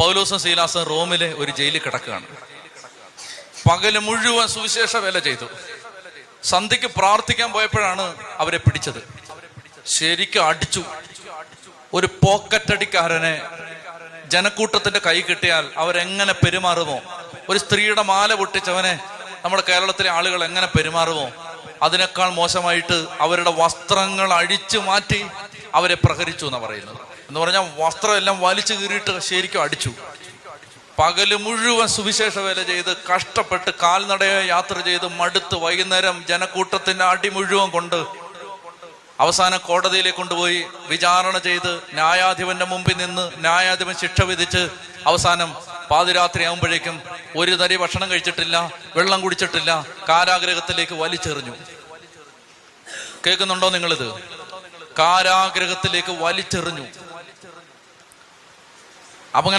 പൗലോസും ശീലാസും റോമിലെ ഒരു ജയിലിൽ കിടക്കുകയാണ്. പകല് മുഴുവൻ സുവിശേഷ വേല ചെയ്തു. സന്ധ്യക്ക് പ്രാർത്ഥിക്കാൻ പോയപ്പോഴാണ് അവരെ പിടിച്ചത്. ശരിക്കും അടിച്ചു. ഒരു പോക്കറ്റടിക്കാരനെ ജനക്കൂട്ടത്തിന്റെ കൈ കിട്ടിയാൽ അവരെങ്ങനെ പെരുമാറുമോ, ഒരു സ്ത്രീയുടെ മാല പൊട്ടിച്ചവനെ നമ്മുടെ കേരളത്തിലെ ആളുകൾ എങ്ങനെ പെരുമാറുമോ, അതിനേക്കാൾ മോശമായിട്ട് അവരുടെ വസ്ത്രങ്ങൾ അഴിച്ചു മാറ്റി അവരെ പ്രഹരിച്ചു എന്നാണ് പറയുന്നത്. എന്ന് പറഞ്ഞാൽ വസ്ത്രം എല്ലാം വലിച്ചു കീറിയിട്ട് ശരിക്കും അടിച്ചു. പകല് മുഴുവൻ സുവിശേഷ വേല ചെയ്ത് കഷ്ടപ്പെട്ട് കാൽനടയെ യാത്ര ചെയ്ത് മടുത്ത് വൈകുന്നേരം ജനക്കൂട്ടത്തിന്റെ അടി മുഴുവൻ കൊണ്ട് അവസാനം കോടതിയിലേക്ക് കൊണ്ടുപോയി വിചാരണ ചെയ്ത് ന്യായാധിപന്റെ മുമ്പിൽ നിന്ന് ന്യായാധിപൻ ശിക്ഷ വിധിച്ച് അവസാനം പാതിരാത്രി ആകുമ്പോഴേക്കും ഒരു തരി ഭക്ഷണം കഴിച്ചിട്ടില്ല, വെള്ളം കുടിച്ചിട്ടില്ല, കാരാഗ്രഹത്തിലേക്ക് വലിച്ചെറിഞ്ഞു. കേൾക്കുന്നുണ്ടോ നിങ്ങളിത്? കാരാഗ്രഹത്തിലേക്ക് വലിച്ചെറിഞ്ഞു. അപ്പൊ